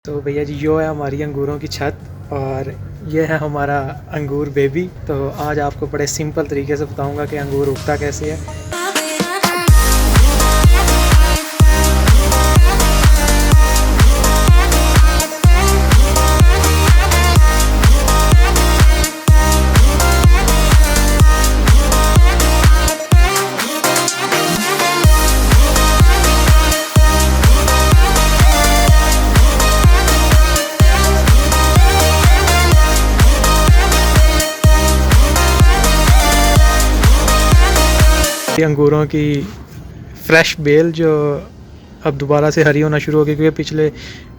तो भैया जी यो है हमारी अंगूरों की छत और ये है हमारा अंगूर बेबी। तो आज आपको बड़े सिंपल तरीके से बताऊंगा कि अंगूर उगता कैसे है। अंगूरों की फ्रेश बेल जो अब दोबारा से हरी होना शुरू हो गई, क्योंकि पिछले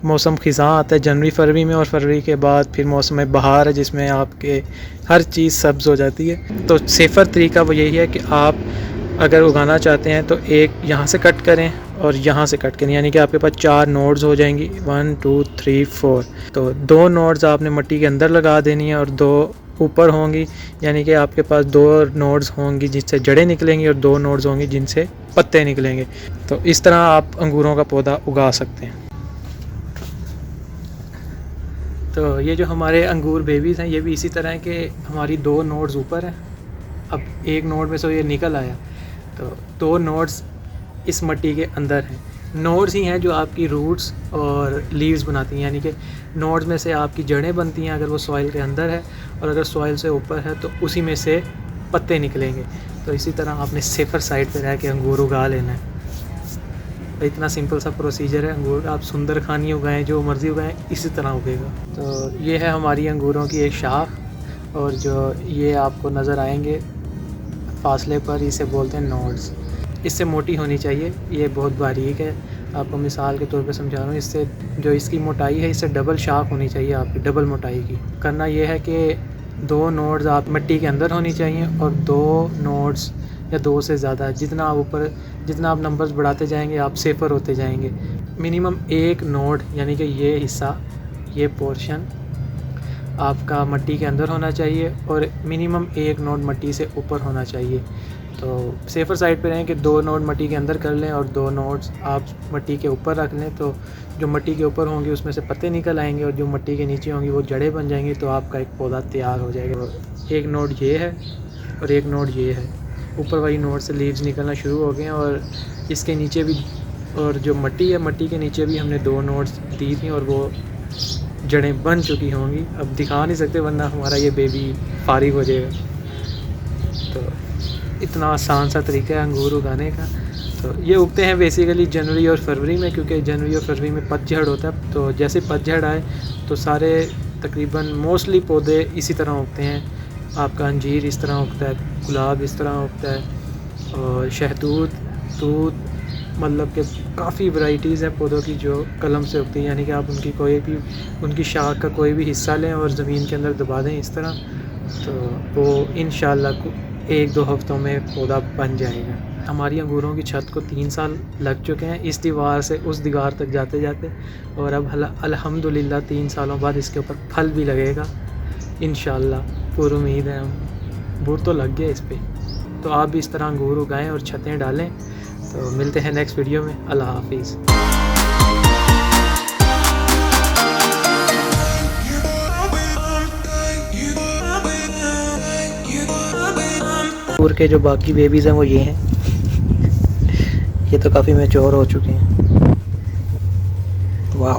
मौसम ख़िज़ां आता है जनवरी फरवरी में और फरवरी के बाद फिर मौसम बहार है जिसमें आपके हर चीज़ सब्ज़ हो जाती है। तो सेफ़र तरीका वो यही है कि आप अगर उगाना चाहते हैं तो एक यहाँ से कट करें और यहाँ से कट करें, यानी कि आपके पास 4 नोड्स हो जाएंगी 1 2 3 4। तो 2 नोड्स आपने मिट्टी के अंदर लगा देनी है और 2 ऊपर होंगी, यानी कि आपके पास 2 नोड्स होंगी जिनसे जड़ें निकलेंगी और 2 नोड्स होंगी जिनसे पत्ते निकलेंगे। तो इस तरह आप अंगूरों का पौधा उगा सकते हैं। तो ये जो हमारे अंगूर बेबीज़ हैं ये भी इसी तरह है कि हमारी 2 नोड्स ऊपर हैं। अब एक नोड में से ये निकल आया तो 2 नोड्स इस मिट्टी के अंदर हैं। नोड्स ही हैं जो आपकी रूट्स और लीव्स बनाती हैं, यानी कि नोड्स में से आपकी जड़ें बनती हैं अगर वो सॉइल के अंदर है, और अगर सॉइल से ऊपर है तो उसी में से पत्ते निकलेंगे। तो इसी तरह आपने सेफ़र साइड पे रह के अंगूर उगा लेना है। तो इतना सिंपल सा प्रोसीजर है। अंगूर आप सुंदर खानी उगाएं, जो मर्ज़ी उगाएं, इसी तरह उगेगा। तो ये है हमारी अंगूरों की एक शाख, और जो ये आपको नज़र आएंगे फासले पर, इसे बोलते हैं नोड्स। इससे मोटी होनी चाहिए, ये बहुत बारीक है, आपको मिसाल के तौर पे समझा रहा हूँ। इससे जो इसकी मोटाई है इससे डबल शाख होनी चाहिए आपकी, डबल मोटाई की। करना ये है कि 2 नोड्स आप मिट्टी के अंदर होनी चाहिए और 2 नोड्स या 2 से ज़्यादा, जितना आप नंबर्स बढ़ाते जाएंगे आप सेफ़र होते जाएंगे। मिनिमम 1 नोड, यानी कि ये हिस्सा, ये पोर्शन आपका मिट्टी के अंदर होना चाहिए और मिनिमम 1 नोड मिट्टी से ऊपर होना चाहिए। तो सेफ़र साइड पे रहें कि 2 नोड मिट्टी के अंदर कर लें और 2 नोड्स आप मिट्टी के ऊपर रख लें। तो जो मिट्टी के ऊपर होंगे उसमें से पत्ते निकल आएंगे और जो मिट्टी के नीचे होंगी वो जड़ें बन जाएंगी, तो आपका एक पौधा तैयार हो जाएगा। एक नोड ये है और एक नोड ये है। ऊपर वाली नोड से लीव्स निकलना शुरू हो गए हैं और इसके नीचे भी, और जो मिट्टी है मिट्टी के नीचे भी हमने 2 नोड्स दी थी और वो जड़ें बन चुकी होंगी। अब दिखा नहीं सकते वरना हमारा ये बेबी फारिग हो जाएगा। तो इतना आसान सा तरीका है अंगूर उगाने का। तो ये उगते हैं बेसिकली जनवरी और फरवरी में, क्योंकि जनवरी और फरवरी में पतझड़ होता है। तो जैसे पतझड़ आए तो सारे तकरीबन मोस्टली पौधे इसी तरह उगते हैं। आपका अंजीर इस तरह उगता है, गुलाब इस तरह उगता है, और शहतूत, तूत, मतलब कि काफ़ी वैरायटीज़ हैं पौधों की जो कलम से उगती हैं। यानी कि आप उनकी शाख का कोई भी हिस्सा लें और ज़मीन के अंदर दबा दें इस तरह, तो वो इंशाल्लाह 1-2 हफ़्तों में पौधा बन जाएगा। हमारी अंगूरों की छत को 3 साल लग चुके हैं इस दीवार से उस दीवार तक जाते जाते, और अब अल्हम्दुलिल्लाह 3 सालों बाद इसके ऊपर फल भी लगेगा इंशाल्लाह, पूरी उम्मीद है। हम बूर तो लग गए इस पर। तो आप भी इस तरह अंगूर उगाएं और छतें डालें। तो मिलते हैं नेक्स्ट वीडियो में। अल्लाह हाफिज़। अंगूर के जो बाकी बेबीज़ हैं वो ये हैं। ये तो काफ़ी मैच्योर हो चुके हैं। वाह।